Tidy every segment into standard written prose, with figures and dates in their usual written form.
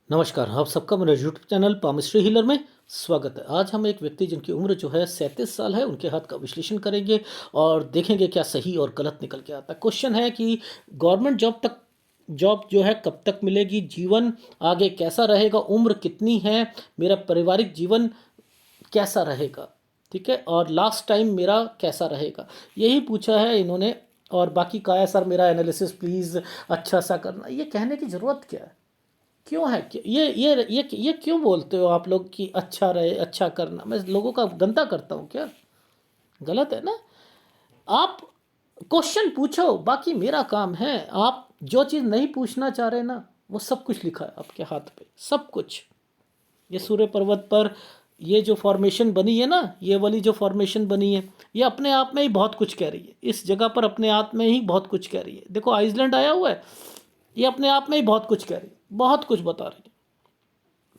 नमस्कार, आप सबका मेरे यूट्यूब चैनल पामिस्ट्री हीलर में स्वागत है। आज हम एक व्यक्ति जिनकी उम्र जो है 37 साल है, उनके हाथ का विश्लेषण करेंगे और देखेंगे क्या सही और गलत निकल के आता है। क्वेश्चन है कि गवर्नमेंट जॉब जो है कब तक मिलेगी, जीवन आगे कैसा रहेगा, उम्र कितनी है, मेरा पारिवारिक जीवन कैसा रहेगा, ठीक है, और लास्ट टाइम मेरा कैसा रहेगा, यही पूछा है इन्होंने। और बाकी का है सर मेरा एनालिसिस प्लीज़ अच्छा सा करना, ये कहने की ज़रूरत क्या है? क्यों है ये क्यों बोलते हो आप लोग कि अच्छा रहे, अच्छा करना? मैं लोगों का गंदा करता हूँ क्या? गलत है ना? आप क्वेश्चन पूछो, बाकी मेरा काम है। आप जो चीज़ नहीं पूछना चाह रहे ना, वो सब कुछ लिखा है आपके हाथ पे, सब कुछ। ये सूर्य पर्वत पर ये जो फॉर्मेशन बनी है ना, ये वाली जो फॉर्मेशन बनी है, ये अपने आप में ही बहुत कुछ कह रही है। इस जगह पर अपने आप में ही बहुत कुछ कह रही है। देखो आइसलैंड आया हुआ है, ये अपने आप में ही बहुत कुछ कह रही है, बहुत कुछ बता रही है।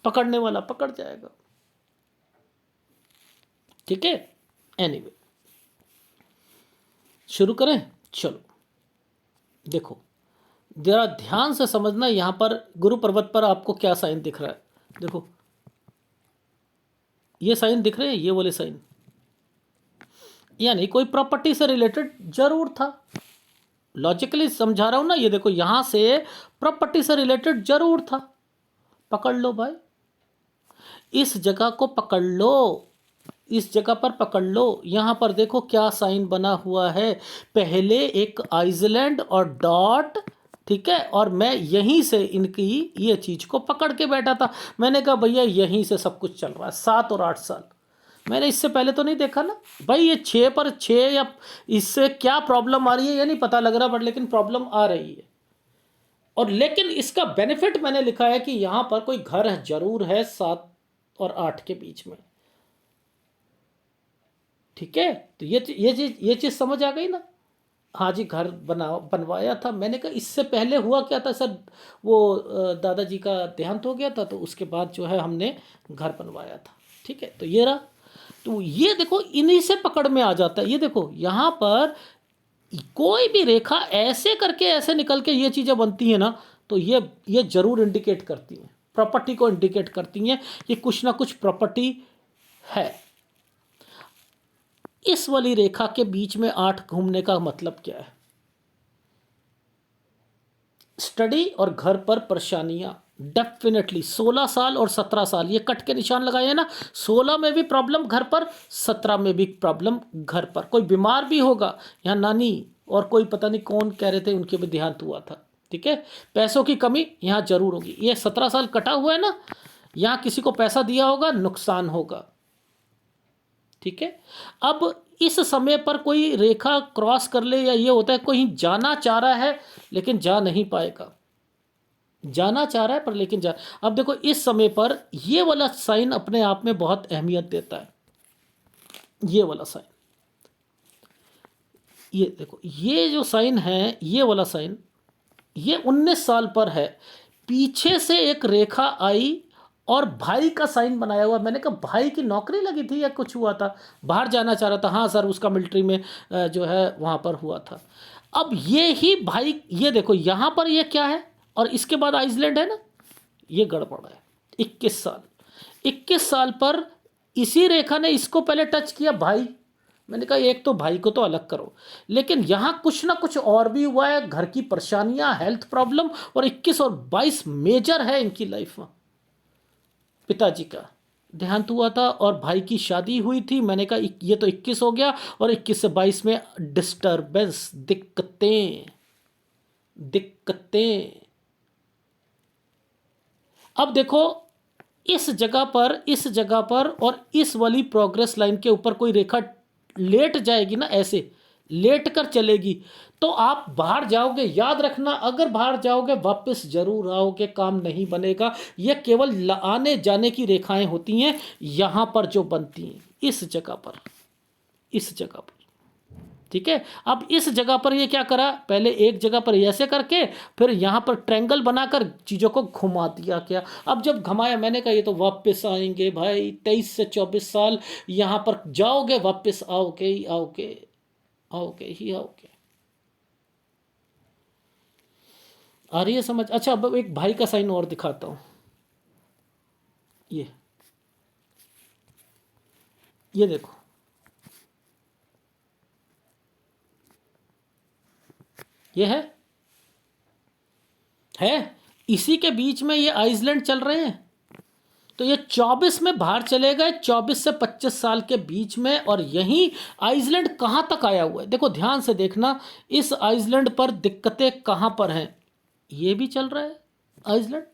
पकड़ने वाला पकड़ जाएगा, ठीक है। एनीवे, शुरू करें? चलो देखो, जरा ध्यान से समझना। यहां पर गुरु पर्वत पर आपको क्या साइन दिख रहा है? देखो, ये साइन दिख रहे हैं, ये वाले साइन, यानी कोई प्रॉपर्टी से रिलेटेड जरूर था। लॉजिकली समझा रहा हूं ना, ये देखो यहां से प्रॉपर्टी से रिलेटेड जरूर था। पकड़ लो भाई, इस जगह को पकड़ लो, इस जगह पर पकड़ लो। यहां पर देखो क्या साइन बना हुआ है, पहले एक आइसलैंड और डॉट, ठीक है। और मैं यहीं से इनकी ये चीज को पकड़ के बैठा था। मैंने कहा भैया यहीं से सब कुछ चल रहा है। 7 और 8 साल मैंने इससे पहले तो नहीं देखा ना भाई। ये 6 पर 6 या इससे क्या प्रॉब्लम आ रही है ये नहीं पता लग रहा, बट लेकिन प्रॉब्लम आ रही है। और लेकिन इसका बेनिफिट मैंने लिखा है कि यहां पर कोई घर है, जरूर है 7 और 8 के बीच में, ठीक है। तो ये चीज समझ आ गई ना। हाँ जी, घर बनवाया था। मैंने कहा इससे पहले हुआ क्या था सर, वो दादाजी का देहांत हो गया था, तो उसके बाद जो है हमने घर बनवाया था, ठीक है। तो ये रहा। तो ये देखो इन्हीं से पकड़ में आ जाता है। ये देखो यहाँ पर कोई भी रेखा ऐसे करके ऐसे निकल के ये चीज़ें बनती हैं ना, तो ये जरूर इंडिकेट करती हैं, प्रॉपर्टी को इंडिकेट करती हैं कि कुछ ना कुछ प्रॉपर्टी है। इस वाली रेखा के बीच में 8 घूमने का मतलब क्या है? स्टडी और घर पर परेशानियां डेफिनेटली। 16 साल और 17 साल ये कट के निशान लगाए हैं ना। 16 में भी प्रॉब्लम घर पर, 17 में भी प्रॉब्लम घर पर। कोई बीमार भी होगा, यहाँ नानी और कोई पता नहीं कौन कह रहे थे उनके भी देहांत हुआ था, ठीक है। पैसों की कमी यहाँ जरूर होगी। ये 17 साल कटा हुआ है ना, यहाँ किसी को पैसा दिया होगा, नुकसान होगा, ठीक है। अब इस समय पर कोई रेखा क्रॉस कर ले, या ये होता है कोई जाना चाह रहा है लेकिन जा नहीं पाएगा, जाना चाह रहा है पर लेकिन जा। अब देखो इस समय पर ये वाला साइन अपने आप में बहुत अहमियत देता है। ये वाला साइन, ये देखो ये जो साइन है, ये वाला साइन, ये 19 साल पर है। पीछे से एक रेखा आई और भाई का साइन बनाया हुआ। मैंने कहा भाई की नौकरी लगी थी या कुछ हुआ था, बाहर जाना चाह रहा था। हाँ सर, उसका मिलिट्री में जो है वहाँ पर हुआ था। अब ये ही भाई, ये देखो यहाँ पर ये क्या है, और इसके बाद आइसलैंड है ना, ये गड़बड़ है। 21 साल, 21 साल पर इसी रेखा ने इसको पहले टच किया, भाई। मैंने कहा एक तो भाई को तो अलग करो, लेकिन यहाँ कुछ ना कुछ और भी हुआ है। घर की परेशानियां, हेल्थ प्रॉब्लम, और 21 और 22 मेजर है इनकी लाइफ में। पिताजी का देहांत हुआ था और भाई की शादी हुई थी। मैंने कहा ये तो 21 हो गया, और 21 से 22 में डिस्टर्बेंस, दिक्कतें, दिक्कतें। अब देखो इस जगह पर और इस वाली प्रोग्रेस लाइन के ऊपर कोई रेखा लेट जाएगी ना, ऐसे लेट कर चलेगी, तो आप बाहर जाओगे। याद रखना, अगर बाहर जाओगे वापस जरूर आओगे, काम नहीं बनेगा। ये केवल आने जाने की रेखाएं होती हैं यहां पर जो बनती हैं, इस जगह पर, इस जगह पर, ठीक है। अब इस जगह पर ये क्या करा, पहले एक जगह पर ऐसे करके फिर यहाँ पर ट्रायंगल बनाकर चीज़ों को घुमा दिया क्या। अब जब घुमाया, मैंने कहा ये तो वापस आएंगे भाई, 23 से 24 साल यहाँ पर जाओगे, वापस आओगे ही आओगे, आओगे ही आओगे। आ रही है समझ? अच्छा, अब एक भाई का साइन और दिखाता हूँ। ये ये देखो, ये है इसी के बीच में ये आइसलैंड चल रहे हैं। तो ये 24 में बाहर चले गए, 24 से 25 साल के बीच में, और यहीं आइसलैंड कहाँ तक आया हुआ है देखो, ध्यान से देखना। इस आइसलैंड पर दिक्कतें कहाँ पर हैं, ये भी चल रहा है आइसलैंड,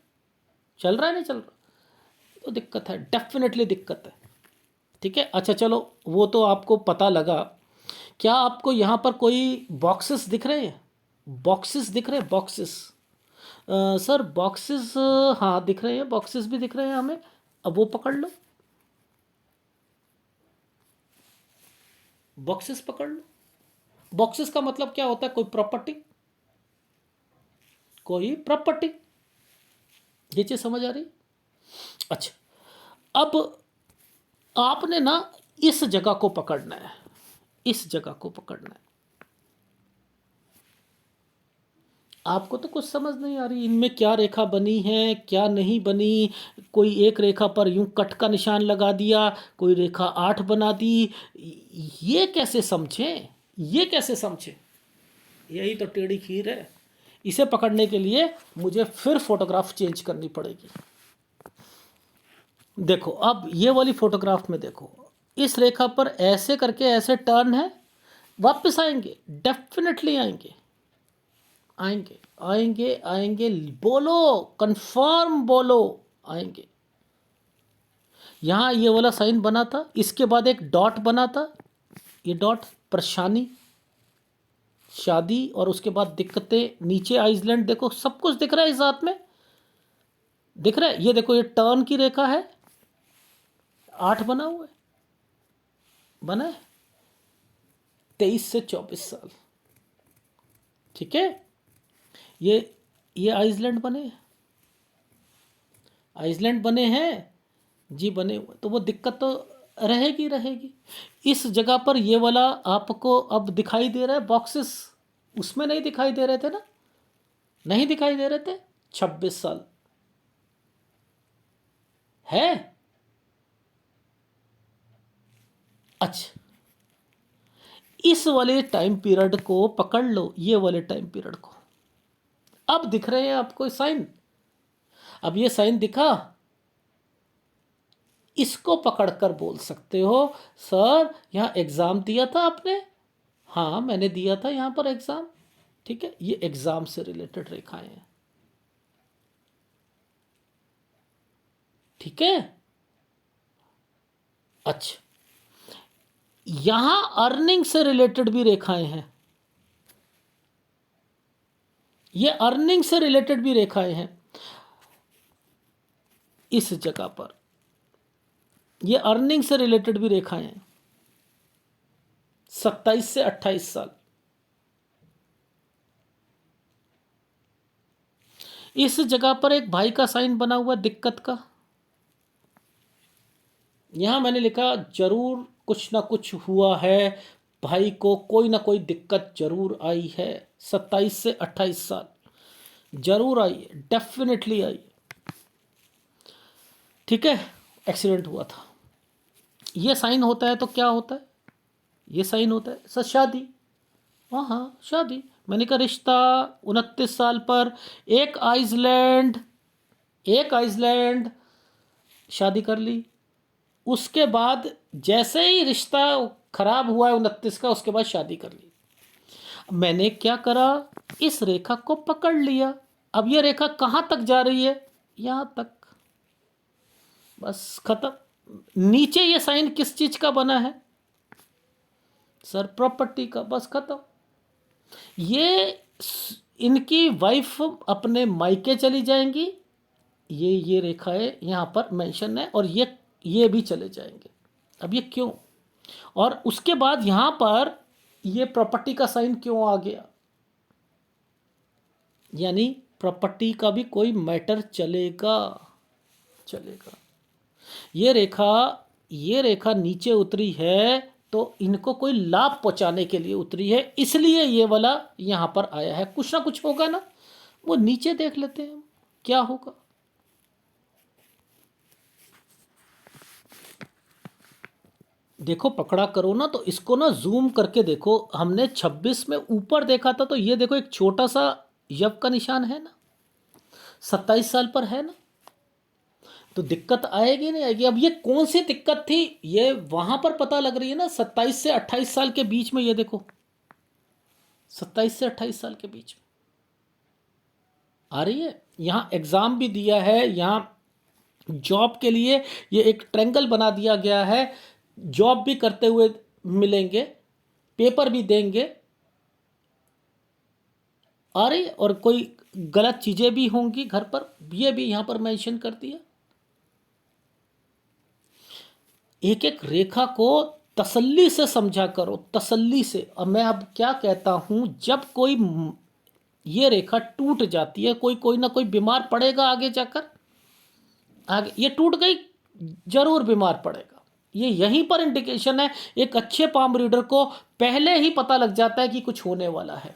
चल रहा है नहीं चल रहा, तो दिक्कत है, डेफिनेटली दिक्कत है। ठीक है, अच्छा चलो वो तो आपको पता लगा। क्या आपको यहाँ पर कोई बॉक्सेस दिख रहे हैं? बॉक्सेस दिख रहे हैं, बॉक्सेस। सर बॉक्सेस, हाँ दिख रहे हैं, बॉक्सेस भी दिख रहे हैं हमें। अब वो पकड़ लो, बॉक्सेस पकड़ लो। बॉक्सेस का मतलब क्या होता है? कोई प्रॉपर्टी, कोई प्रॉपर्टी। ये चीज समझ आ रही? अच्छा, अब आपने ना इस जगह को पकड़ना है, इस जगह को पकड़ना है। आपको तो कुछ समझ नहीं आ रही इनमें क्या रेखा बनी है क्या नहीं बनी। कोई एक रेखा पर यूं कट का निशान लगा दिया, कोई रेखा 8 बना दी। ये कैसे समझें, ये कैसे समझें? यही तो टेढ़ी खीर है। इसे पकड़ने के लिए मुझे फिर फोटोग्राफ चेंज करनी पड़ेगी। देखो अब ये वाली फोटोग्राफ में देखो, इस रेखा पर ऐसे करके ऐसे टर्न है, वापस आएंगे, डेफिनेटली आएंगे, आएंगे आएंगे आएंगे, बोलो, कंफर्म बोलो, आएंगे। यहां ये वाला साइन बना था, इसके बाद एक डॉट बना था, ये डॉट परेशानी, शादी, और उसके बाद दिक्कतें। नीचे आइसलैंड देखो, सब कुछ दिख रहा है इस हाथ में, दिख रहा है। ये देखो ये टर्न की रेखा है, 8 बना हुआ है, बना है 23 से 24 साल। ठीक है, ये आइसलैंड बने, आइसलैंड बने हैं जी, बने हुए। तो वो दिक्कत तो रहेगी रहेगी। इस जगह पर ये वाला आपको अब दिखाई दे रहा है बॉक्सेस, उसमें नहीं दिखाई दे रहे थे ना, नहीं दिखाई दे रहे थे। 26 साल है। अच्छा, इस वाले टाइम पीरियड को पकड़ लो, ये वाले टाइम पीरियड को। अब दिख रहे हैं आपको साइन, अब ये साइन दिखा, इसको पकड़कर बोल सकते हो सर यहाँ एग्ज़ाम दिया था आपने? हाँ मैंने दिया था यहाँ पर एग्ज़ाम। ठीक है, ये एग्ज़ाम से रिलेटेड रेखाएं हैं। ठीक है, अच्छा, यहां अर्निंग से रिलेटेड भी रेखाएं हैं, ये अर्निंग से रिलेटेड भी रेखाएं हैं। इस जगह पर ये अर्निंग से रिलेटेड भी रेखाएं हैं, 27 से 28 साल। इस जगह पर एक भाई का साइन बना हुआ दिक्कत का, यहां मैंने लिखा जरूर कुछ ना कुछ हुआ है, भाई को कोई ना कोई दिक्कत जरूर आई है। 27 से 28 साल जरूर आई है, डेफिनेटली आई है। ठीक है, एक्सीडेंट हुआ था। ये साइन होता है तो क्या होता है? ये साइन होता है सर शादी। हाँ हाँ शादी, मैंने कहा रिश्ता। 29 साल पर एक आइसलैंड, एक आइसलैंड, शादी कर ली। उसके बाद जैसे ही रिश्ता खराब हुआ है 29 का, उसके बाद शादी कर ली। मैंने क्या करा, इस रेखा को पकड़ लिया। अब ये रेखा कहाँ तक जा रही है? यहाँ तक, बस खत्म। नीचे ये साइन किस चीज का बना है सर? प्रॉपर्टी का, बस खत्म। ये इनकी वाइफ अपने मायके चली जाएंगी, ये रेखाएं यहाँ पर मेंशन है, और ये भी चले जाएंगे। अब ये क्यों, और उसके बाद यहाँ पर ये प्रॉपर्टी का साइन क्यों आ गया? यानी प्रॉपर्टी का भी कोई मैटर चलेगा, चलेगा। ये रेखा नीचे उतरी है तो इनको कोई लाभ पहुंचाने के लिए उतरी है, इसलिए ये वाला यहाँ पर आया है। कुछ ना कुछ होगा ना, वो नीचे देख लेते हैं क्या होगा। देखो पकड़ा करो ना, तो इसको ना जूम करके देखो। हमने 26 में ऊपर देखा था, तो ये देखो एक छोटा सा यव का निशान है ना, 27 साल पर है ना, तो दिक्कत आएगी नहीं आएगी। अब ये कौन सी दिक्कत थी, ये वहां पर पता लग रही है ना, 27 से 28 साल के बीच में, ये देखो 27 से 28 साल के बीच में आ रही है। यहाँ एग्जाम भी दिया है, यहाँ जॉब के लिए ये एक ट्रेंगल बना दिया गया है, जॉब भी करते हुए मिलेंगे, पेपर भी देंगे, आ रही है। और कोई गलत चीजें भी होंगी घर पर, ये भी यहां पर मेंशन कर दिया। एक एक रेखा को तसल्ली से समझा करो, तसल्ली से। अब मैं अब क्या कहता हूं, जब कोई ये रेखा टूट जाती है, कोई कोई ना कोई बीमार पड़ेगा आगे जाकर, आगे ये टूट गई जरूर बीमार पड़ेगा। ये यहीं पर इंडिकेशन है। एक अच्छे पाम रीडर को पहले ही पता लग जाता है कि कुछ होने वाला है।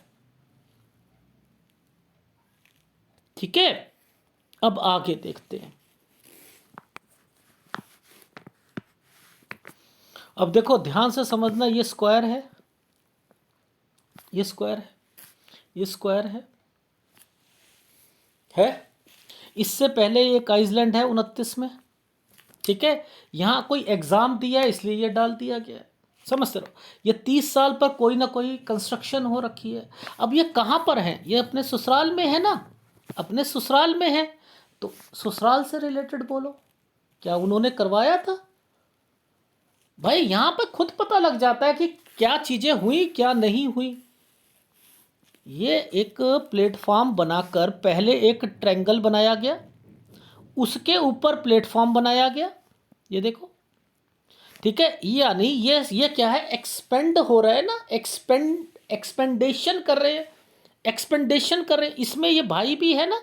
ठीक है, अब आगे देखते हैं। अब देखो ध्यान से समझना, ये स्क्वायर है, ये स्क्वायर है, ये स्क्वायर है। इससे पहले एक आइसलैंड है 29 में। ठीक है, यहां कोई एग्जाम दिया है इसलिए ये डाल दिया गया है, समझते रहो। ये 30 साल पर कोई ना कोई कंस्ट्रक्शन हो रखी है। अब ये कहां पर है, ये अपने ससुराल में है ना, अपने ससुराल में है, तो ससुराल से रिलेटेड बोलो, क्या उन्होंने करवाया था भाई। यहां पर खुद पता लग जाता है कि क्या चीजें हुई क्या नहीं हुई। ये एक प्लेटफॉर्म बनाकर पहले एक ट्रायंगल बनाया गया, उसके ऊपर प्लेटफॉर्म बनाया गया, ये देखो। ठीक है, यानी ये क्या है, एक्सपेंड हो रहा है ना, एक्सपेंडेशन कर रहे हैं, एक्सपेंडेशन कर रहे हैं। इसमें ये भाई भी है ना।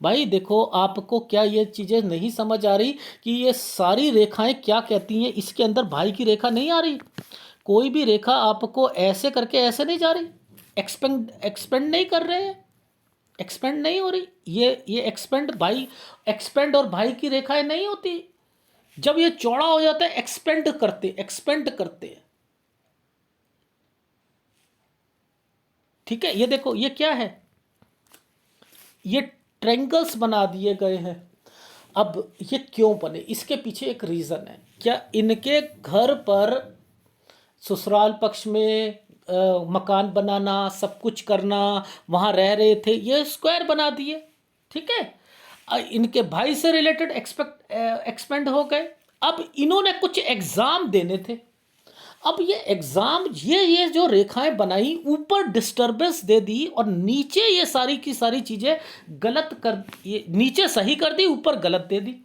भाई देखो, आपको क्या ये चीज़ें नहीं समझ आ रही कि ये सारी रेखाएं क्या कहती हैं, इसके अंदर भाई की रेखा नहीं आ रही। कोई भी रेखा आपको ऐसे करके ऐसे नहीं जा रही, एक्सपेंड नहीं कर रहे हैं, एक्सपेंड नहीं हो रही। ये एक्सपेंड भाई, एक्सपेंड और भाई की रेखाएं नहीं होती। जब ये चौड़ा हो जाता है एक्सपेंड करते हैं। ठीक है, ये देखो ये क्या है, ये ट्रेंगल्स बना दिए गए हैं। अब ये क्यों बने, इसके पीछे एक रीज़न है। क्या इनके घर पर ससुराल पक्ष में मकान बनाना, सब कुछ करना, वहाँ रह रहे थे, ये स्क्वायर बना दिए। ठीक है, इनके भाई से रिलेटेड एक्सपेंड हो गए। अब इन्होंने कुछ एग्ज़ाम देने थे। अब ये एग्जाम, ये जो रेखाएं बनाई, ऊपर डिस्टरबेंस दे दी और नीचे ये सारी की सारी चीजें गलत कर, ये नीचे सही कर दी, ऊपर गलत दे दी।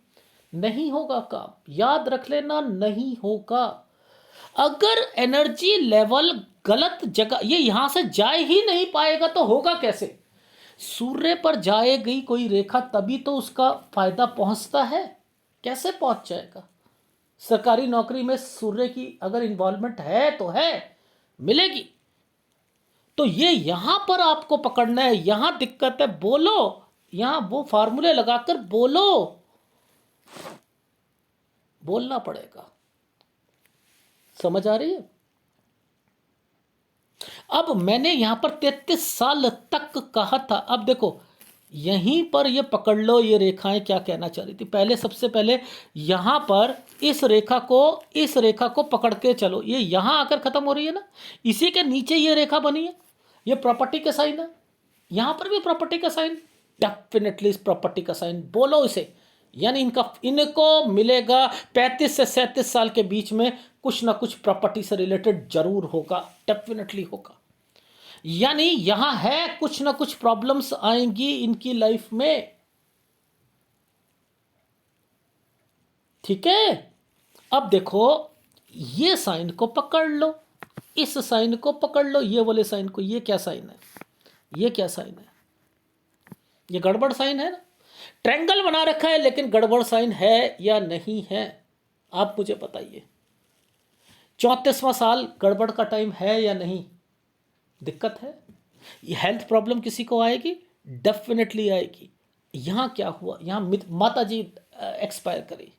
नहीं होगा काम, याद रख लेना, नहीं होगा। अगर एनर्जी लेवल गलत जगह, ये यहां से जा ही नहीं पाएगा तो होगा कैसे। सूर्य पर जाएगी कोई रेखा तभी तो उसका फायदा पहुंचता है, कैसे पहुंच जाएगा। सरकारी नौकरी में सूर्य की अगर इन्वॉल्वमेंट है तो है, मिलेगी। तो ये यहां पर आपको पकड़ना है, यहां दिक्कत है, बोलो। यहां वो फार्मूले लगाकर बोलो, बोलना पड़ेगा। समझ आ रही है। अब मैंने यहां पर 33 साल तक कहा था। अब देखो यहीं पर ये पकड़ लो, ये रेखाएं क्या कहना चाह रही थी। पहले सबसे पहले यहां पर इस रेखा को पकड़ के चलो, ये यहां आकर खत्म हो रही है ना, इसी के नीचे ये रेखा बनी है, ये प्रॉपर्टी का साइन है। यहां पर भी प्रॉपर्टी का साइन, डेफिनेटली इस प्रॉपर्टी का साइन बोलो इसे। यानी इनको मिलेगा 35 से 37 साल के बीच में कुछ ना कुछ प्रॉपर्टी से रिलेटेड जरूर होगा, डेफिनेटली होगा। यानी यहां है कुछ ना कुछ प्रॉब्लम्स आएंगी इनकी लाइफ में। ठीक है, अब देखो ये साइन को पकड़ लो, इस साइन को पकड़ लो, ये वाले साइन को। ये क्या साइन है, ये क्या साइन है, ये गड़बड़ साइन है ना। ट्रायंगल बना रखा है लेकिन गड़बड़ साइन है या नहीं है, आप मुझे बताइए। 34वां साल गड़बड़ का टाइम है या नहीं, दिक्कत है। ये हेल्थ प्रॉब्लम किसी को आएगी, डेफिनेटली आएगी। यहाँ क्या हुआ, यहाँ माता जी एक्सपायर करी,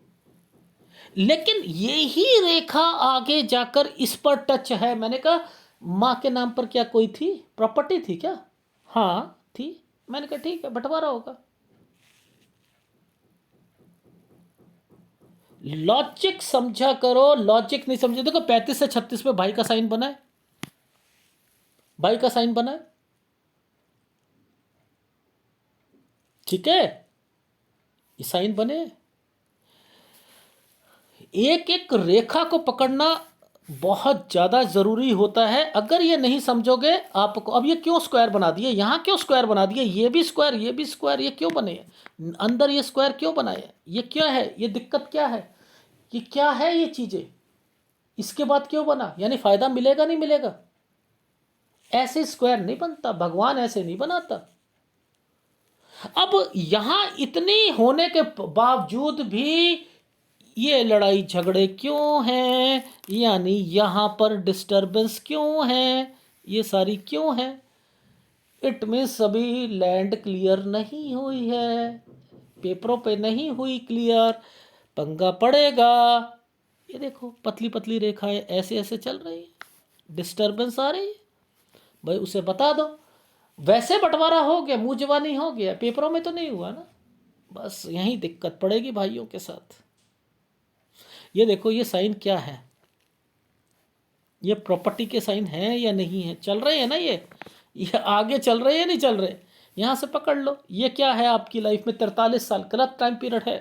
लेकिन यही रेखा आगे जाकर इस पर टच है। मैंने कहा माँ के नाम पर क्या कोई थी, प्रॉपर्टी थी क्या? हाँ थी। मैंने कहा ठीक है, बंटवारा होगा। लॉजिक समझा करो, लॉजिक नहीं समझे। देखो 35 से 36 में भाई का साइन बना है, भाई का साइन बना है, ठीक है, ये साइन बने। एक एक रेखा को पकड़ना बहुत ज़्यादा ज़रूरी होता है। अगर ये नहीं समझोगे आपको, अब ये क्यों स्क्वायर बना दिए, यहाँ क्यों स्क्वायर बना दिए, ये भी स्क्वायर ये भी स्क्वायर, ये क्यों बने हैं अंदर, ये स्क्वायर क्यों बनाए, ये क्या है, ये दिक्कत क्या है, ये क्या है ये चीज़ें, इसके बाद क्यों बना, यानी फ़ायदा मिलेगा नहीं मिलेगा? ऐसे स्क्वायर नहीं बनता, भगवान ऐसे नहीं बनाता। अब यहां इतनी होने के बावजूद भी ये लड़ाई झगड़े क्यों हैं, यानी यहां पर डिस्टरबेंस क्यों है, ये सारी क्यों है? इट मीन्स सभी लैंड क्लियर नहीं हुई है, पेपरों पे नहीं हुई क्लियर, पंगा पड़ेगा। ये देखो पतली पतली रेखाएं ऐसे ऐसे चल रही है, डिस्टरबेंस आ रही है, भाई उसे बता दो। वैसे बंटवारा हो गया, मुंह जवानी हो गया, पेपरों में तो नहीं हुआ ना, बस यही दिक्कत पड़ेगी भाइयों के साथ। ये देखो ये साइन क्या है, ये प्रॉपर्टी के साइन है या नहीं है, चल रहे हैं ना ये आगे चल रहे हैं नहीं चल रहे? यहां से पकड़ लो, ये क्या है आपकी लाइफ में 43 साल गलत टाइम पीरियड है।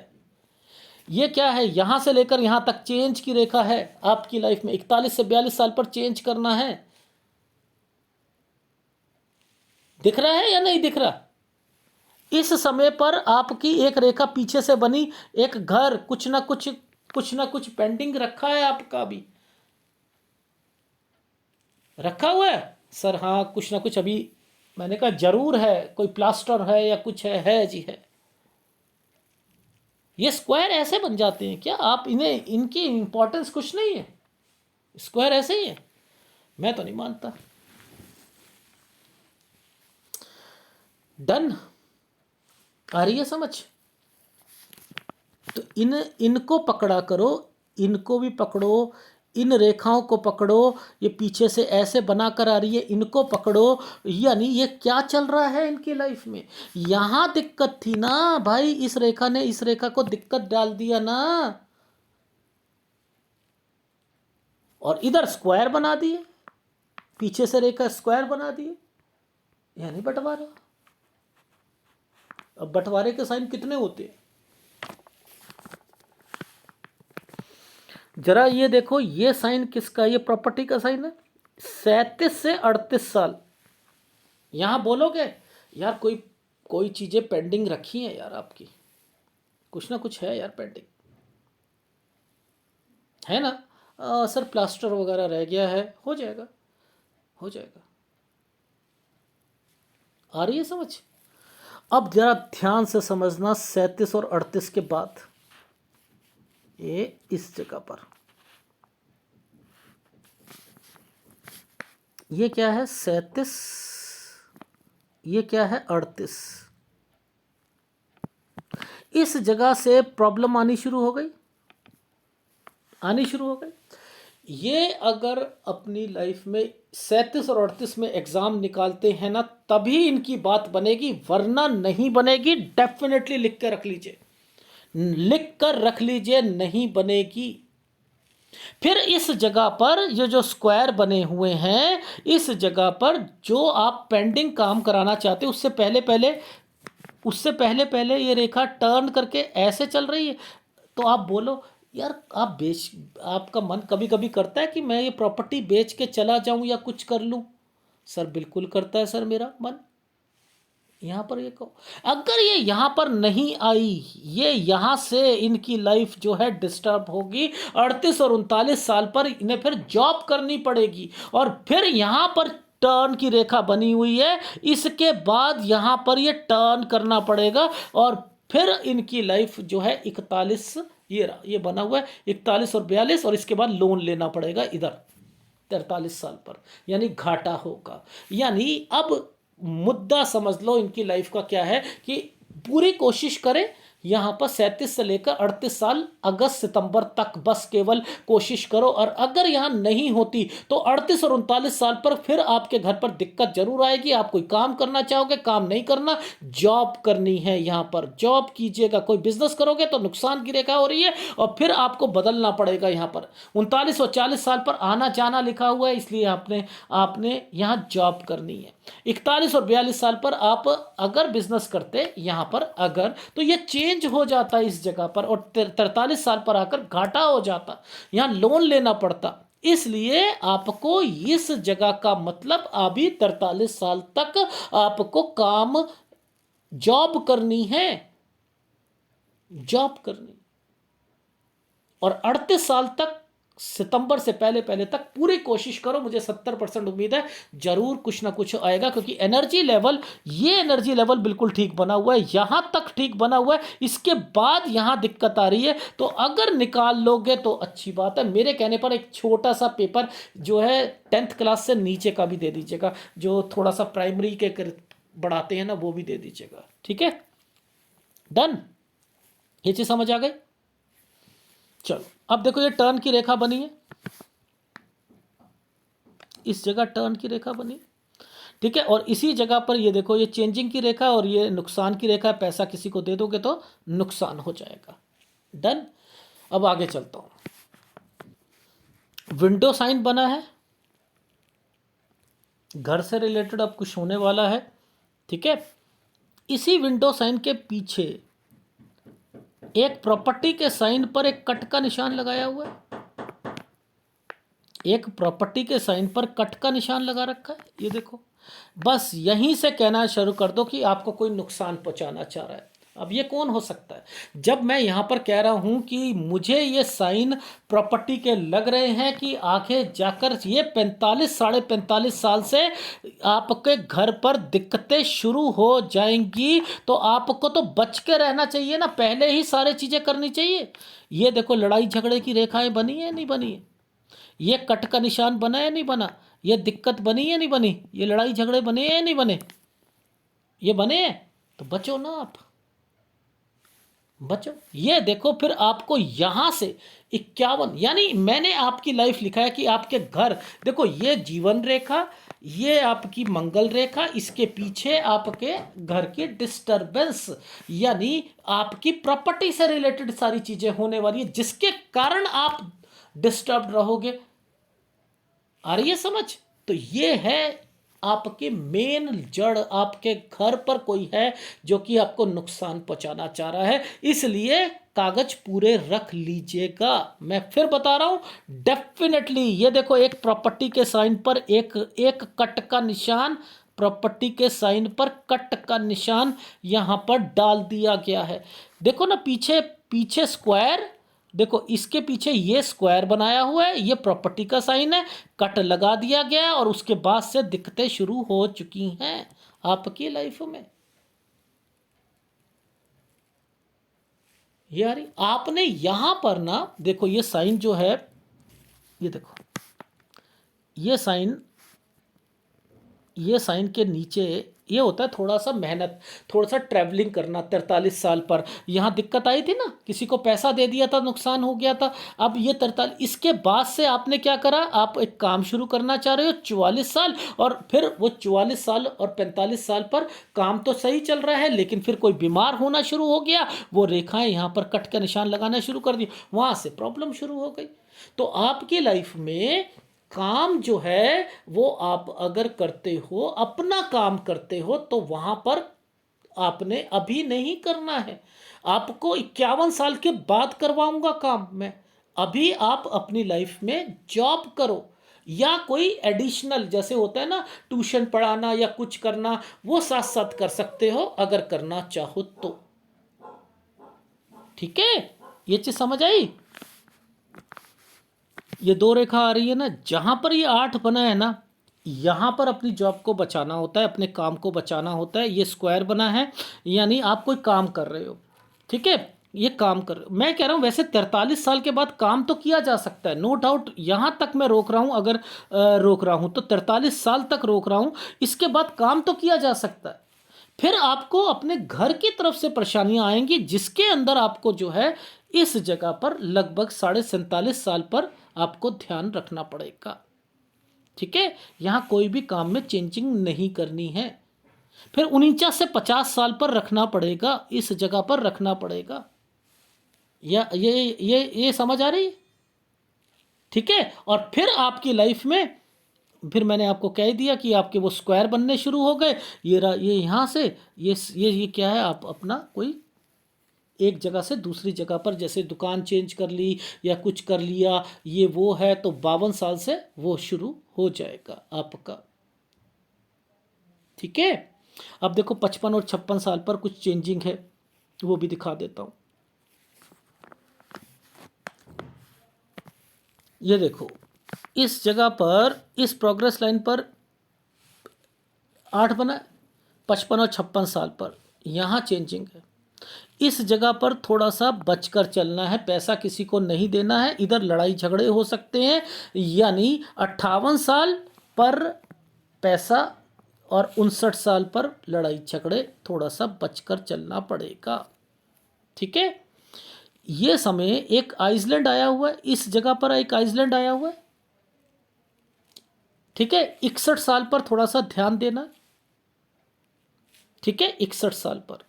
ये क्या है, यहां से लेकर यहां तक चेंज की रेखा है आपकी लाइफ में, 41 से 42 साल पर चेंज करना है। दिख रहा है या नहीं दिख रहा? इस समय पर आपकी एक रेखा पीछे से बनी, एक घर, कुछ ना कुछ पेंडिंग रखा है आपका भी, रखा हुआ है सर। हाँ कुछ ना कुछ अभी, मैंने कहा जरूर है, कोई प्लास्टर है या कुछ है जी है। ये स्क्वायर ऐसे बन जाते हैं क्या, आप इन्हें, इनकी इंपॉर्टेंस कुछ नहीं है, स्क्वायर ऐसे ही है? मैं तो नहीं मानता। डन, आ रही है समझ? तो इनको पकड़ा करो, इनको भी पकड़ो, इन रेखाओं को पकड़ो, ये पीछे से ऐसे बनाकर आ रही है, इनको पकड़ो। यानी ये क्या चल रहा है इनकी लाइफ में, यहां दिक्कत थी ना भाई, इस रेखा ने इस रेखा को दिक्कत डाल दिया ना, और इधर स्क्वायर बना दिए, पीछे से रेखा स्क्वायर बना दिए, यानी बंटवारा। अब बंटवारे के साइन कितने होते हैं, जरा ये देखो, ये साइन किसका, ये प्रॉपर्टी का साइन है। 37 से 38 साल। यहां बोलोगे यार कोई कोई चीजें पेंडिंग रखी हैं यार आपकी, कुछ ना कुछ है यार पेंडिंग, है ना? सर प्लास्टर वगैरह रह गया है, हो जाएगा, हो जाएगा। आ रही है समझ? अब जरा ध्यान से समझना, 37 और 38 के बाद ये इस जगह पर, ये क्या है 37, ये क्या है 38, इस जगह से प्रॉब्लम आनी शुरू हो गई, आनी शुरू हो गई। ये अगर अपनी लाइफ में 37 और 38 में एग्ज़ाम निकालते हैं ना, तभी इनकी बात बनेगी, वरना नहीं बनेगी। डेफिनेटली लिख कर रख लीजिए, लिख कर रख लीजिए, नहीं बनेगी। फिर इस जगह पर ये जो स्क्वायर बने हुए हैं, इस जगह पर जो आप पेंडिंग काम कराना चाहते हो, उससे पहले पहले ये रेखा टर्न करके ऐसे चल रही है। तो आप बोलो यार, आपका मन कभी कभी करता है कि मैं ये प्रॉपर्टी बेच के चला जाऊं या कुछ कर लूं? सर बिल्कुल करता है सर मेरा मन। यहाँ पर ये कहो, अगर ये यहाँ पर नहीं आई, ये यहाँ से इनकी लाइफ जो है डिस्टर्ब होगी। 38 और 39 साल पर इन्हें फिर जॉब करनी पड़ेगी, और फिर यहाँ पर टर्न की रेखा बनी हुई है, इसके बाद यहाँ पर ये टर्न करना पड़ेगा, और फिर इनकी लाइफ जो है 41, ये बना हुआ है 41 और 42, और इसके बाद लोन लेना पड़ेगा इधर 43 साल पर, यानी घाटा होगा। यानी अब मुद्दा समझ लो इनकी लाइफ का क्या है, कि पूरी कोशिश करें यहाँ पर 37 से लेकर 38 साल अगस्त सितंबर तक बस केवल कोशिश करो। और अगर यहाँ नहीं होती तो 38 और 39 साल पर फिर आपके घर पर दिक्कत जरूर आएगी। आप कोई काम करना चाहोगे, काम नहीं करना, जॉब करनी है। यहाँ पर जॉब कीजिएगा, कोई बिजनेस करोगे तो नुकसान की रेखा हो रही है और फिर आपको बदलना पड़ेगा। यहाँ पर 39 और 40 साल पर आना जाना लिखा हुआ है, इसलिए आपने आपने यहाँ जॉब करनी है। 41 और 42 साल पर आप अगर बिजनेस करते यहाँ पर अगर, तो ये चेंज हो जाता इस जगह पर, और 43 साल पर आकर घाटा हो जाता, यहाँ लोन लेना पड़ता। इसलिए आपको इस जगह का मतलब अभी 43 साल तक आपको काम जॉब करनी है, जॉब करनी। और 38 साल तक सितंबर से पहले पहले तक पूरी कोशिश करो। मुझे 70% उम्मीद है जरूर कुछ ना कुछ आएगा, क्योंकि एनर्जी लेवल, ये एनर्जी लेवल बिल्कुल ठीक बना हुआ है, यहां तक ठीक बना हुआ है। इसके बाद यहां दिक्कत आ रही है, तो अगर निकाल लोगे तो अच्छी बात है। मेरे कहने पर एक छोटा सा पेपर जो है 10th क्लास से नीचे का भी दे दीजिएगा, जो थोड़ा सा प्राइमरी के बढ़ाते हैं ना, वो भी दे दीजिएगा। ठीक है, डन, ये चीज समझ आ गई। चलो अब देखो, ये टर्न की रेखा बनी है, इस जगह टर्न की रेखा बनी, ठीक है। और इसी जगह पर ये देखो, ये चेंजिंग की रेखा और ये नुकसान की रेखा। पैसा किसी को दे दोगे तो नुकसान हो जाएगा। डन। अब आगे चलता हूं। विंडो साइन बना है, घर से रिलेटेड अब कुछ होने वाला है, ठीक है। इसी विंडो साइन के पीछे एक प्रॉपर्टी के साइन पर एक कट का निशान लगाया हुआ है, एक प्रॉपर्टी के साइन पर कट का निशान लगा रखा है, ये देखो। बस यहीं से कहना शुरू कर दो कि आपको कोई नुकसान पहुंचाना चाह रहा है। अब ये कौन हो सकता है? जब मैं यहां पर कह रहा हूं कि मुझे ये साइन प्रॉपर्टी के लग रहे हैं कि आगे जाकर ये 45 साढ़े 45 साल से आपके घर पर दिक्कतें शुरू हो जाएंगी, तो आपको तो बच के रहना चाहिए ना, पहले ही सारी चीज़ें करनी चाहिए। ये देखो, लड़ाई झगड़े की रेखाएं बनी है नहीं बनी है, ये कट का निशान बना है नहीं बना, ये दिक्कत बनी है नहीं बनी, ये लड़ाई झगड़े बने हैं नहीं बने, ये बने हैं, तो बचो ना आप, बचो। ये देखो, फिर आपको यहां से 51, यानी मैंने आपकी लाइफ लिखा है कि आपके घर, देखो ये जीवन रेखा, ये आपकी मंगल रेखा, इसके पीछे आपके घर की डिस्टरबेंस, यानी आपकी प्रॉपर्टी से रिलेटेड सारी चीजें होने वाली है, जिसके कारण आप डिस्टर्ब रहोगे। आ रही है समझ? तो ये है आपके मेन जड़, आपके घर पर कोई है जो कि आपको नुकसान पहुंचाना चाह रहा है, इसलिए कागज पूरे रख लीजिएगा। मैं फिर बता रहा हूं, डेफिनेटली ये देखो, एक प्रॉपर्टी के साइन पर एक एक कट का निशान, प्रॉपर्टी के साइन पर कट का निशान यहां पर डाल दिया गया है। देखो ना, पीछे पीछे स्क्वायर, देखो इसके पीछे ये स्क्वायर बनाया हुआ है, ये प्रॉपर्टी का साइन है, कट लगा दिया गया है, और उसके बाद से दिक्कतें शुरू हो चुकी हैं आपकी लाइफ में। यार आपने यहां पर ना, देखो ये साइन जो है, ये देखो ये साइन के नीचे ये होता है थोड़ा सा मेहनत, थोड़ा सा ट्रैवलिंग करना। 43 साल पर यहाँ दिक्कत आई थी ना, किसी को पैसा दे दिया था, नुकसान हो गया था। अब ये 43, इसके बाद से आपने क्या करा, आप एक काम शुरू करना चाह रहे हो 44 साल, और फिर वो 44 साल और 45 साल पर काम तो सही चल रहा है, लेकिन फिर कोई बीमार होना शुरू हो गया, वो रेखाएं यहाँ पर कट का निशान लगाना शुरू कर दी, वहाँ से प्रॉब्लम शुरू हो गई। तो आपकी लाइफ में काम जो है वो आप अगर करते हो, अपना काम करते हो, तो वहां पर आपने अभी नहीं करना है, आपको 51 साल के बाद करवाऊंगा काम मैं। अभी आप अपनी लाइफ में जॉब करो, या कोई एडिशनल जैसे होता है ना, ट्यूशन पढ़ाना या कुछ करना, वो साथ साथ कर सकते हो अगर करना चाहो तो। ठीक है, ये चीज समझ आई? ये दो रेखा आ रही है ना, जहां पर ये 8 बना है ना, यहां पर अपनी जॉब को बचाना होता है, अपने काम को बचाना होता है। ये स्क्वायर बना है, यानी आप कोई काम कर रहे हो, ठीक है, ये काम कर, मैं कह रहा हूं वैसे 43 साल के बाद काम तो किया जा सकता है, नो डाउट। यहां तक मैं रोक रहा हूं, अगर रोक रहा हूं तो 43 साल तक रोक रहा हूं, इसके बाद काम तो किया जा सकता है। फिर आपको अपने घर की तरफ से परेशानियां आएंगी, जिसके अंदर आपको जो है इस जगह पर लगभग 47.5 साल पर आपको ध्यान रखना पड़ेगा। ठीक है, यहां कोई भी काम में चेंजिंग नहीं करनी है। फिर 49 से 50 साल पर रखना पड़ेगा, इस जगह पर रखना पड़ेगा। या ये समझ आ रही है? ठीक है, और फिर आपकी लाइफ में, फिर मैंने आपको कह दिया कि आपके वो स्क्वायर बनने शुरू हो गए। ये यहाँ से ये क्या है, आप अपना कोई एक जगह से दूसरी जगह पर, जैसे दुकान चेंज कर ली या कुछ कर लिया, ये वो है, तो 52 साल से वो शुरू हो जाएगा आपका। ठीक है, अब देखो 55 और 56 साल पर कुछ चेंजिंग है, वो भी दिखा देता हूँ। ये देखो, इस जगह पर, इस प्रोग्रेस लाइन पर 8 बना, 55 और 56 साल पर यहाँ चेंजिंग है। इस जगह पर थोड़ा सा बचकर चलना है, पैसा किसी को नहीं देना है, इधर लड़ाई झगड़े हो सकते हैं। यानी 58 साल पर पैसा और 59 साल पर लड़ाई झगड़े, थोड़ा सा बचकर चलना पड़ेगा। ठीक है, ये समय एक आइसलैंड आया हुआ है, इस जगह पर एक आइसलैंड आया हुआ है। ठीक है, 61 साल पर थोड़ा सा ध्यान देना। ठीक है, 61 साल पर।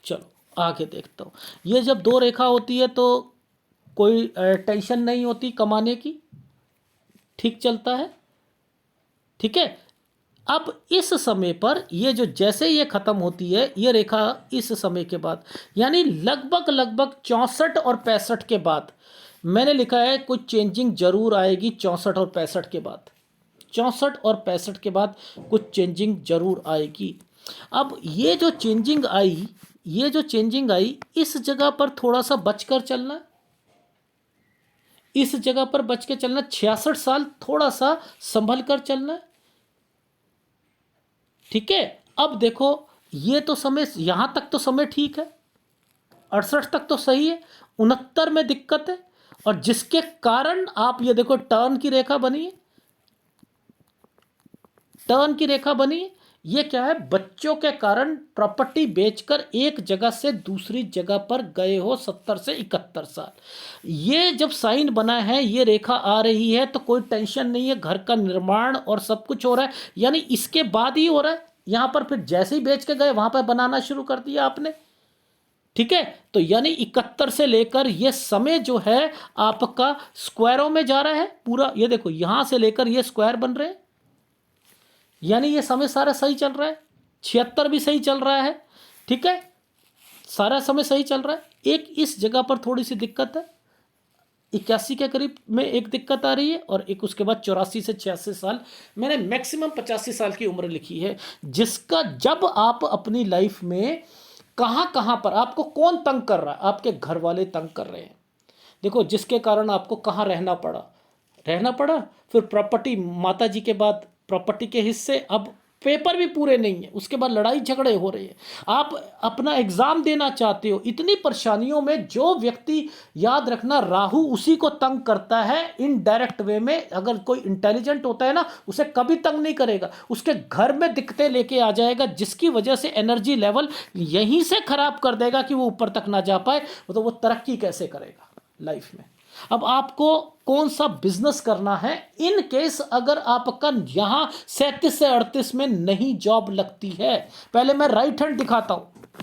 चलो आगे देखता हूँ। ये जब दो रेखा होती है तो कोई टेंशन नहीं होती कमाने की, ठीक चलता है। ठीक है, अब इस समय पर ये जो, जैसे ये खत्म होती है ये रेखा, इस समय के बाद, यानी लगभग लगभग 64 और 65 के बाद, मैंने लिखा है कुछ चेंजिंग जरूर आएगी। 64 और 65 के बाद, 64 और 65 के बाद कुछ चेंजिंग जरूर आएगी। अब ये जो चेंजिंग आई, ये जो चेंजिंग आई, इस जगह पर थोड़ा सा बचकर चलना, इस जगह पर बच के चलना। 66 साल थोड़ा सा संभल कर चलना। ठीक है, अब देखो, ये तो समय, यहां तक तो समय ठीक है, 68 तक तो सही है, 69 में दिक्कत है, और जिसके कारण आप ये देखो टर्न की रेखा बनी है, टर्न की रेखा बनी है। ये क्या है, बच्चों के कारण प्रॉपर्टी बेचकर एक जगह से दूसरी जगह पर गए हो 70 से 71 साल। ये जब साइन बना है, ये रेखा आ रही है, तो कोई टेंशन नहीं है, घर का निर्माण और सब कुछ हो रहा है, यानी इसके बाद ही हो रहा है। यहां पर फिर जैसे ही बेच के गए वहां पर बनाना शुरू कर दिया आपने। ठीक है, तो यानी 71 से लेकर ये समय जो है आपका स्क्वायरों में जा रहा है पूरा। ये देखो, यहां से लेकर ये स्क्वायर बन रहे हैं, यानी ये समय सारा सही चल रहा है। 76 भी सही चल रहा है। ठीक है, सारा समय सही चल रहा है। एक इस जगह पर थोड़ी सी दिक्कत है, 81 के करीब में एक दिक्कत आ रही है, और एक उसके बाद 84 से 86 साल, मैंने मैक्सिमम 85 साल की उम्र लिखी है, जिसका जब आप अपनी लाइफ में कहाँ कहाँ पर आपको कौन तंग कर रहा है, आपके घर वाले तंग कर रहे हैं। देखो, जिसके कारण आपको कहाँ रहना पड़ा, फिर प्रॉपर्टी, माता जी के बाद प्रॉपर्टी के हिस्से, अब पेपर भी पूरे नहीं है, उसके बाद लड़ाई झगड़े हो रहे हैं, आप अपना एग्जाम देना चाहते हो, इतनी परेशानियों में जो व्यक्ति, याद रखना, राहु उसी को तंग करता है इनडायरेक्ट वे में। अगर कोई इंटेलिजेंट होता है ना, उसे कभी तंग नहीं करेगा, उसके घर में दिक्कतें लेके आ जाएगा, जिसकी वजह से एनर्जी लेवल यहीं से खराब कर देगा कि वो ऊपर तक ना जा पाए, तो वो तरक्की कैसे करेगा लाइफ में। अब आपको कौन सा बिजनेस करना है, इन केस अगर आपका यहां 37 से 38 में नहीं जॉब लगती है। पहले मैं राइट हैंड दिखाता हूं।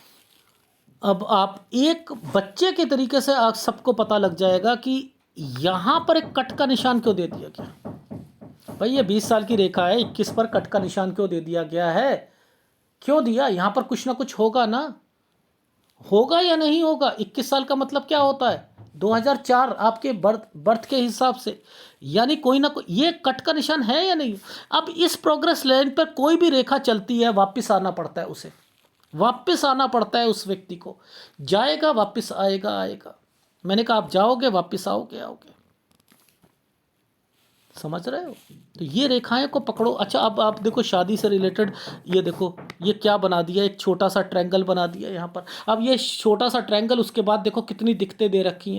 अब आप एक बच्चे के तरीके से आप सबको पता लग जाएगा कि यहां पर एक कट का निशान क्यों दे दिया गया। भाई ये 20 साल की रेखा है, 21 पर कट का निशान क्यों दे दिया गया है, क्यों दिया। यहां पर कुछ ना कुछ होगा ना, होगा या नहीं होगा। 21 साल का मतलब क्या होता है, 2004 आपके बर्थ के हिसाब से, यानी कोई ना कोई ये कट का निशान है या नहीं। अब इस प्रोग्रेस लाइन पर कोई भी रेखा चलती है, वापस आना पड़ता है उसे, वापस आना पड़ता है उस व्यक्ति को। जाएगा वापस आएगा। मैंने कहा आप जाओगे वापस आओगे। समझ रहे हो। तो ये रेखाएं को पकड़ो। अच्छा, अब आप देखो शादी से रिलेटेड, ये देखो ये क्या बना दिया, एक छोटा सा ट्रायंगल बना दिया यहाँ पर। अब ये छोटा सा ट्रायंगल, उसके बाद देखो कितनी दिक्कतें दे रखी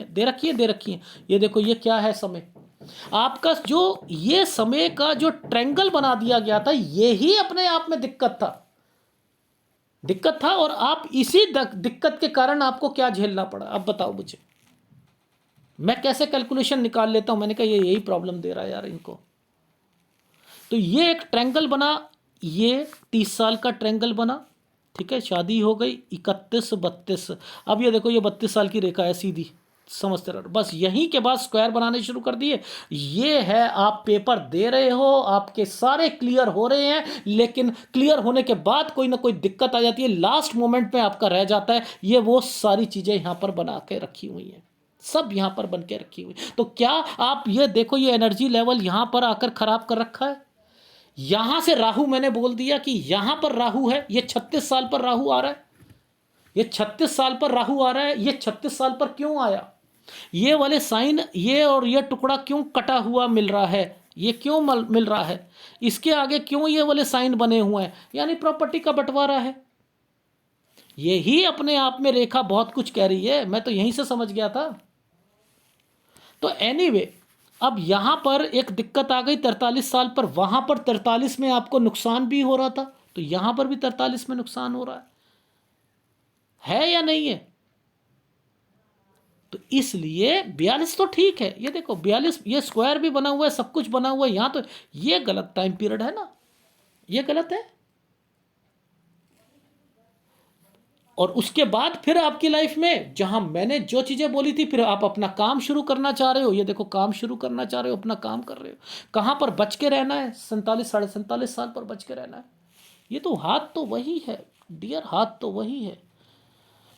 हैं। ये देखो ये क्या है, समय आपका जो ये समय का जो ट्रायंगल बना दिया गया था, ये ही अपने आप में दिक्कत था। दिक्कत था और आप इसी दिक्कत के कारण आपको क्या झेलना पड़ा, अब बताओ मुझे। मैं कैसे कैलकुलेशन निकाल लेता हूं, मैंने कहा ये यही प्रॉब्लम दे रहा है यार इनको। तो ये एक ट्रायंगल बना, ये 30 साल का ट्रायंगल बना, ठीक है। शादी हो गई 31 32, अब ये देखो ये 32 साल की रेखा है सीधी, समझते रहो। बस यहीं के बाद स्क्वायर बनाने शुरू कर दिए। ये है, आप पेपर दे रहे हो, आपके सारे क्लियर हो रहे हैं, लेकिन क्लियर होने के बाद कोई ना कोई दिक्कत आ जाती है, लास्ट मोमेंट में आपका रह जाता है। ये वो सारी चीज़ें यहाँ पर बना के रखी हुई हैं, सब यहाँ पर बन के रखी हुई। तो क्या आप ये देखो, ये एनर्जी लेवल यहाँ पर आकर खराब कर रखा है। यहां से राहु, मैंने बोल दिया कि यहां पर राहु है, ये 36 साल पर राहु आ रहा है, ये 36 साल पर राहु आ रहा है। ये 36 साल पर क्यों आया, ये वाले साइन, ये और ये टुकड़ा क्यों कटा हुआ मिल रहा है, ये क्यों मिल रहा है, इसके आगे क्यों ये वाले साइन बने हुए हैं, यानी प्रॉपर्टी का बंटवारा है। यही अपने आप में रेखा बहुत कुछ कह रही है, मैं तो यहीं से समझ गया था। तो एनीवे, अब यहां पर एक दिक्कत आ गई 43 साल पर, वहां पर 43 में आपको नुकसान भी हो रहा था, तो यहां पर भी 43 में नुकसान हो रहा है या नहीं है। तो इसलिए 42 तो ठीक है, ये देखो 42, ये स्क्वायर भी बना हुआ है, सब कुछ बना हुआ है यहां, तो ये गलत टाइम पीरियड है ना, ये गलत है। और उसके बाद फिर आपकी लाइफ में जहां मैंने जो चीजें बोली थी, फिर आप अपना काम शुरू करना चाह रहे हो, ये देखो काम शुरू करना चाह रहे हो, अपना काम कर रहे हो। कहां पर बच के रहना है, 47 साढ़े 47 साल पर बच के रहना है। ये तो हाथ तो वही है डियर, हाथ तो वही है।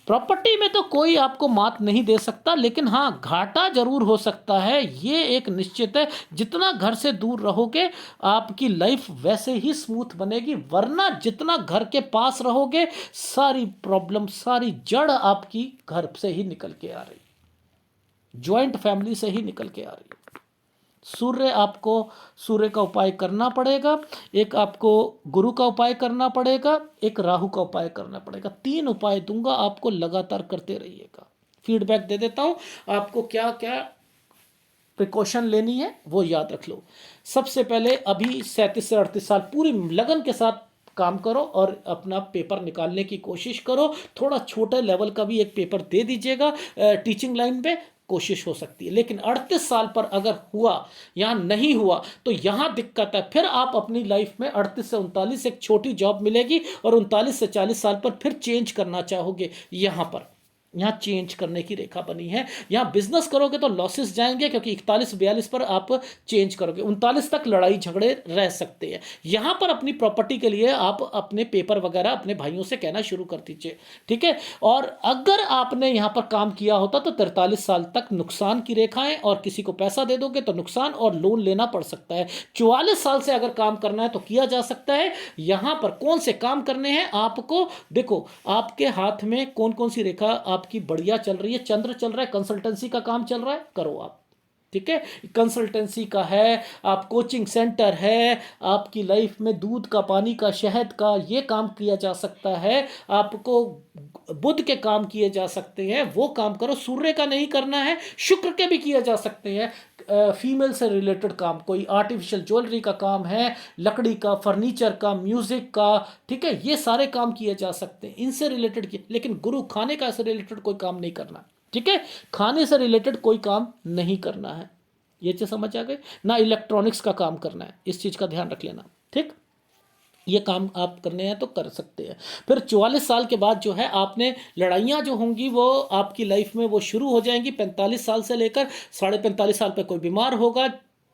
प्रॉपर्टी में तो कोई आपको मात नहीं दे सकता, लेकिन हाँ घाटा जरूर हो सकता है, ये एक निश्चित है। जितना घर से दूर रहोगे आपकी लाइफ वैसे ही स्मूथ बनेगी, वरना जितना घर के पास रहोगे सारी प्रॉब्लम, सारी जड़ आपकी घर से ही निकल के आ रही, ज्वाइंट फैमिली से ही निकल के आ रही। सूर्य, आपको सूर्य का उपाय करना पड़ेगा, एक आपको गुरु का उपाय करना पड़ेगा, एक राहु का उपाय करना पड़ेगा। 3 उपाय दूंगा आपको, लगातार करते रहिएगा। फीडबैक दे देता हूं आपको, क्या क्या प्रिकॉशन लेनी है वो याद रख लो। सबसे पहले अभी 37 से 38 साल पूरी लगन के साथ काम करो और अपना पेपर निकालने की कोशिश करो। थोड़ा छोटे लेवल का भी एक पेपर दे दीजिएगा, टीचिंग लाइन पे कोशिश हो सकती है। लेकिन 38 साल पर अगर हुआ, यहाँ नहीं हुआ, तो यहाँ दिक्कत है। फिर आप अपनी लाइफ में 38 से 39 एक छोटी जॉब मिलेगी, और 39 से 40 साल पर फिर चेंज करना चाहोगे। यहाँ पर यहाँ चेंज करने की रेखा बनी है। यहाँ बिजनेस करोगे तो लॉसेस जाएंगे, क्योंकि 41-42 पर आप चेंज करोगे। 39 तक लड़ाई झगड़े रह सकते हैं। यहाँ पर अपनी प्रॉपर्टी के लिए आप अपने पेपर वगैरह अपने भाइयों से कहना शुरू कर दीजिए, ठीक है। और अगर आपने यहाँ पर काम किया होता तो 43 साल तक नुकसान की रेखाएं, और किसी को पैसा दे दोगे तो नुकसान और लोन लेना पड़ सकता है। 44 साल से अगर काम करना है तो किया जा सकता है। यहाँ पर कौन से काम करने हैं आपको, देखो आपके हाथ में कौन कौन सी रेखा आपकी बढ़िया चल रही है। चंद्र चल रहा है, कंसल्टेंसी का काम चल रहा है, करो आप, ठीक है। कंसल्टेंसी का है, आप कोचिंग सेंटर है, आपकी लाइफ में दूध का, पानी का, शहद का ये काम किया जा सकता है। आपको बुध के काम किए जा सकते हैं, वो काम करो। सूर्य का नहीं करना है, शुक्र के भी किए जा सकते हैं। फीमेल से रिलेटेड काम, कोई आर्टिफिशियल ज्वेलरी का काम है, लकड़ी का, फर्नीचर का, म्यूजिक का, ठीक है, ये सारे काम किए जा सकते हैं, इनसे रिलेटेड किए। लेकिन गुरु खाने का से रिलेटेड कोई काम नहीं करना, ठीक है। खाने से रिलेटेड कोई काम नहीं करना है, ये चीज समझ आ गई ना। इलेक्ट्रॉनिक्स का काम करना है, इस चीज का ध्यान रख लेना, ठीक। ये काम आप करने हैं तो कर सकते हैं। फिर 44 साल के बाद जो है आपने लड़ाइयाँ जो होंगी वो आपकी लाइफ में वो शुरू हो जाएंगी। 45 साल से लेकर 45.5 साल पर कोई बीमार होगा।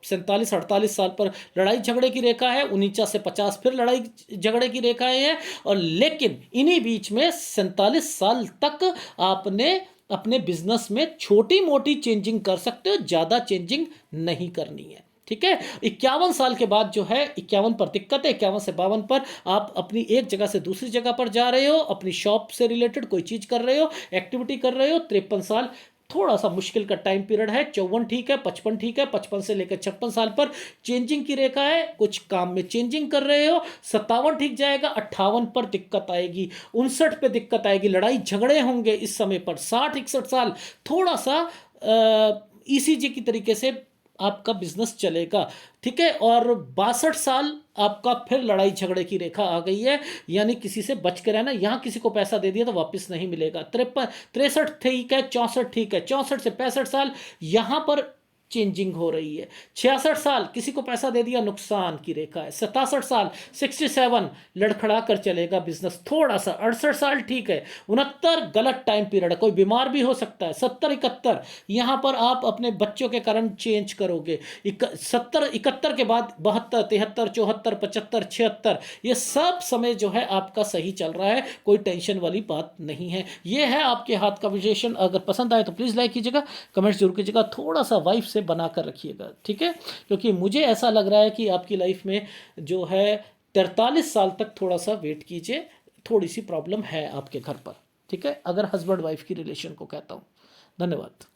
47-48 साल पर लड़ाई झगड़े की रेखा है। 49 से 50 फिर लड़ाई झगड़े की रेखाएं हैं। और लेकिन इन्हीं बीच में 47 साल तक आपने अपने बिजनेस में छोटी मोटी चेंजिंग कर सकते हो, ज़्यादा चेंजिंग नहीं करनी है, ठीक है। 51 साल के बाद जो है, 51 पर दिक्कत है। 51 से 52 पर आप अपनी एक जगह से दूसरी जगह पर जा रहे हो, अपनी शॉप से रिलेटेड कोई चीज़ कर रहे हो, एक्टिविटी कर रहे हो। 53 साल थोड़ा सा मुश्किल का टाइम पीरियड है। 54 ठीक है, 55 ठीक है। 55 से लेकर 56 साल पर चेंजिंग की रेखा है, कुछ काम में चेंजिंग कर रहे हो। 57 ठीक जाएगा, 58 पर दिक्कत आएगी, 59 पे दिक्कत आएगी, लड़ाई झगड़े होंगे इस समय पर। 60-61 साल थोड़ा सा ईसीजी की तरीके से आपका बिजनेस चलेगा, ठीक है। और 62 साल आपका फिर लड़ाई झगड़े की रेखा आ गई है, यानी किसी से बच के रहना। यहाँ किसी को पैसा दे दिया तो वापस नहीं मिलेगा। 63 ठीक है, 64 ठीक है, 64 से 65 साल यहाँ पर चेंजिंग हो रही है। 66 साल किसी को पैसा दे दिया, नुकसान की रेखा है। 67 साल 67 लड़खड़ा कर चलेगा बिजनेस थोड़ा सा। 68 साल ठीक है। 69 गलत टाइम पीरियड है, कोई बीमार भी हो सकता है। 70 71 यहां पर आप अपने बच्चों के कारण चेंज करोगे। 70 71 के बाद 72 73 74 75 76 ये सब समय जो है आपका सही चल रहा है, कोई टेंशन वाली बात नहीं है। ये है आपके हाथ का विश्लेषण। अगर पसंद आए तो प्लीज़ लाइक कीजिएगा, कमेंट्स जरूर कीजिएगा, थोड़ा सा वाइफ से बना कर रखिएगा, ठीक है। क्योंकि मुझे ऐसा लग रहा है कि आपकी लाइफ में जो है 43 साल तक थोड़ा सा वेट कीजिए, थोड़ी सी प्रॉब्लम है आपके घर पर, ठीक है। अगर हस्बैंड वाइफ की रिलेशन को कहता हूँ। धन्यवाद।